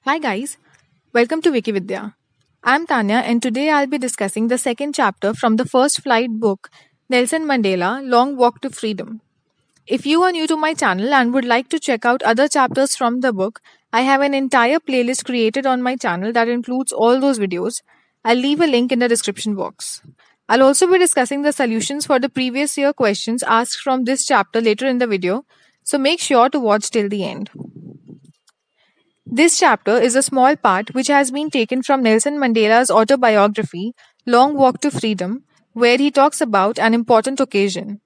Hi guys, welcome to Wikividya. I'm Tanya and today I'll be discussing the second chapter from the First Flight book, Nelson Mandela Long Walk to Freedom. If you are new to my channel and would like to check out other chapters from the book, I have an entire playlist created on my channel that includes all those videos. I'll leave a link in the description box. I'll also be discussing the solutions for the previous year questions asked from this chapter later in the video, so make sure to watch till the end. This chapter is a small part which has been taken from Nelson Mandela's autobiography, Long Walk to Freedom, where he talks about an important occasion.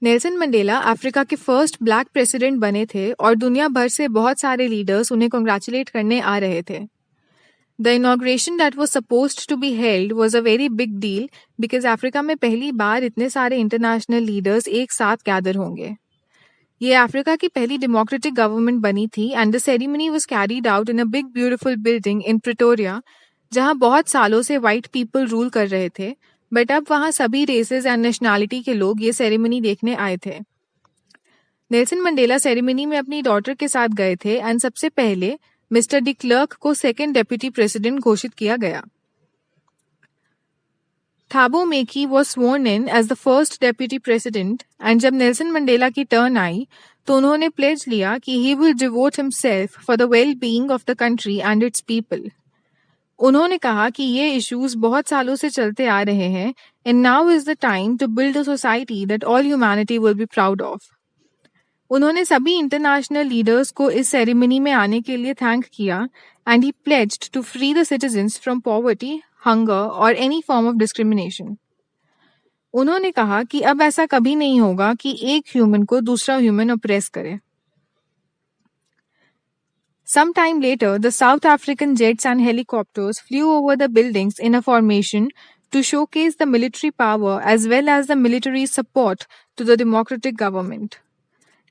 Nelson Mandela Africa के first black president बने थे और दुनिया भर से बहुत सारे leaders उन्हें कॉन्ग्रेचुलेट करने आ रहे थे. The inauguration that was supposed to be held was a very big deal because Africa में पहली बार इतने सारे इंटरनेशनल लीडर्स एक साथ गैदर होंगे. ये अफ्रीका की पहली डेमोक्रेटिक गवर्नमेंट बनी थी and the ceremony was carried out in a big beautiful building in Pretoria, जहां बहुत सालों से वाइट पीपल रूल कर रहे थे, बट अब वहां सभी रेसेस एंड नेशनैलिटी के लोग ये सेरेमनी देखने आए थे. नेल्सन मंडेला सेरेमनी में अपनी डॉटर के साथ गए थे एंड सबसे पहले मिस्टर डी क्लर्क को सेकेंड डेप्यूटी प्रेसिडेंट घोषित किया गया. थाबो मेकी was sworn in as the first deputy president and जब नेल्सन मंडेला की टर्न आई तो उन्होंने प्लेज लिया कि he will devote himself for the well-being of the country and its people. उन्होंने कहा कि ये इश्यूज बहुत सालों से चलते आ रहे हैं and now is the time to build a society that all humanity will be proud of. उन्होंने सभी इंटरनेशनल लीडर्स को इस सेरेमनी में आने के लिए थैंक किया and he pledged to free the citizens from poverty, hunger or any form of discrimination. उन्होंने कहा कि अब ऐसा कभी नहीं होगा कि एक ह्यूमन को दूसरा ह्यूमन ऑप्रेस करे. Some time later, the South African jets and helicopters flew over the buildings in a formation to showcase the military power as well as the military support to the democratic government.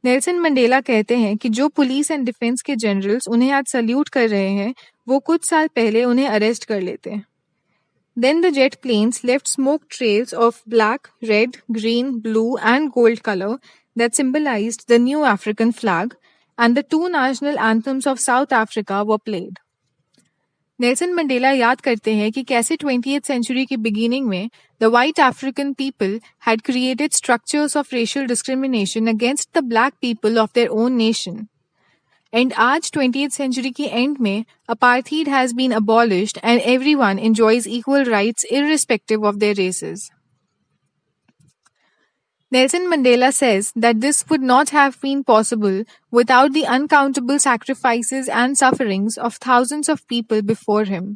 Nelson Mandela कहते हैं कि जो police and defence के generals उन्हें आज salute कर रहे हैं वो कुछ साल पहले उन्हें अरेस्ट कर लेते. Then the jet planes left smoke trails of black, red, green, blue and gold color that symbolized the new African flag, and the two national anthems of South Africa were played. Nelson Mandela याद करते हैं कि कैसे 20th century की beginning में the white African people had created structures of racial discrimination against the black people of their own nation. And आज 20th century की end में apartheid has been abolished and everyone enjoys equal rights irrespective of their races. Nelson Mandela says that this would not have been possible without the uncountable sacrifices and sufferings of thousands of people before him.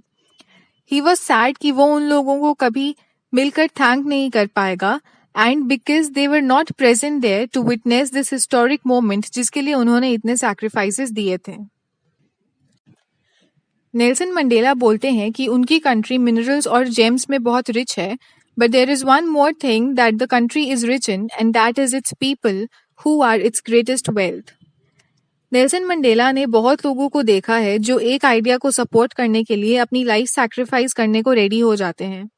He was sad कि वो उन लोगों को कभी मिलकर thank नहीं कर पाएगा and because they were not present there to witness this historic moment जिसके लिए उन्होंने इतने sacrifices दिए थे. नेल्सन मंडेला बोलते हैं कि उनकी कंट्री मिनरल्स और जेम्स में बहुत रिच है, but there is one more thing that the country is rich in and that is its people who are its greatest wealth. Nelson Mandela ने बहुत लोगों को देखा है जो एक आइडिया को सपोर्ट करने के लिए अपनी लाइफ सैक्रिफाइस करने को रेडी हो जाते हैं.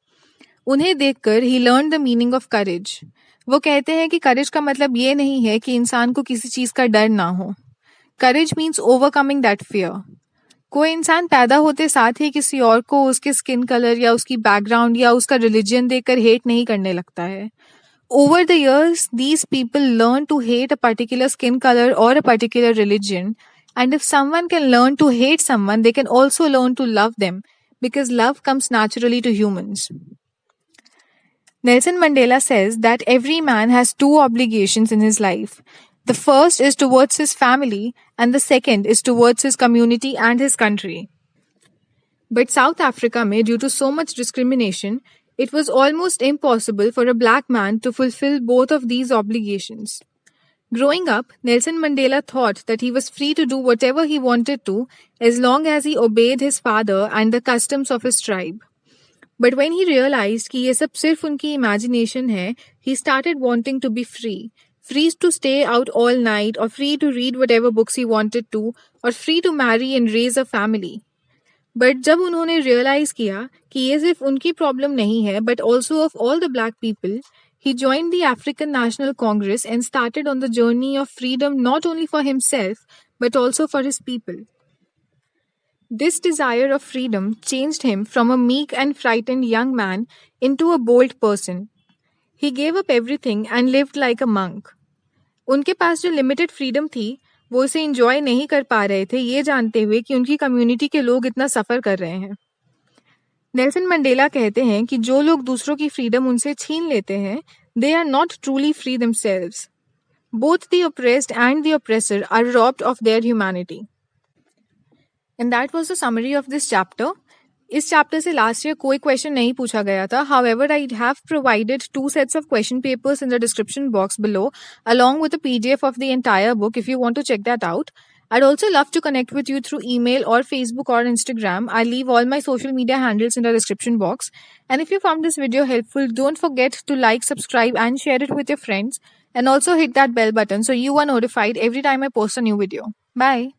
उन्हें देखकर ही learn the meaning of courage. वो कहते हैं कि करेज का मतलब ये नहीं है कि इंसान को किसी चीज का डर ना हो. करेज मीन्स ओवरकमिंग दैट फियर. कोई इंसान पैदा होते साथ ही किसी और को उसके स्किन कलर या उसकी बैकग्राउंड या उसका रिलीजन देखकर हेट नहीं करने लगता है. Over the years, these people learn to hate a particular skin color or a particular religion, and if someone can learn to hate someone, they can also learn to love them, because love comes naturally to humans. Nelson Mandela says that every man has two obligations in his life. The first is towards his family, and the second is towards his community and his country. But South Africa, due to so much discrimination, it was almost impossible for a black man to fulfill both of these obligations. Growing up, Nelson Mandela thought that he was free to do whatever he wanted to as long as he obeyed his father and the customs of his tribe. But when he realized कि ये सब सिर्फ उनकी imagination है, he started wanting to be free. Free to stay out all night or free to read whatever books he wanted to or free to marry and raise a family. But जब उन्होंने realise किया कि ये सिर्फ उनकी problem नहीं है but also of all the black people, he joined the African National Congress and started on the journey of freedom not only for himself but also for his people. This desire of freedom changed him from a meek and frightened young man into a bold person. He gave up everything and lived like a monk. उनके पास जो limited freedom थी वो इसे enjoy नहीं कर पा रहे थे, ये जानते हुए कि उनकी कम्युनिटी के लोग इतना सफ़र कर रहे हैं। नेल्सन मंडेला कहते हैं कि जो लोग दूसरों की फ्रीडम उनसे छीन लेते हैं, they are not truly free themselves. Both the oppressed and the oppressor are robbed of their humanity. And that was the summary of this chapter. इस चैप्टर से लास्ट ईयर कोई क्वेश्चन नहीं पूछा गया था. However, I have provided 2 sets of question papers in the description box below, along with a PDF of the entire book if you want to check that out. I'd also love to connect with you through email or Facebook or Instagram. I'll leave all my social media handles in the description box. And if you found this video helpful, don't forget to like, subscribe, and share it with your friends. And also hit that bell button so you are notified every time I post a new video. Bye.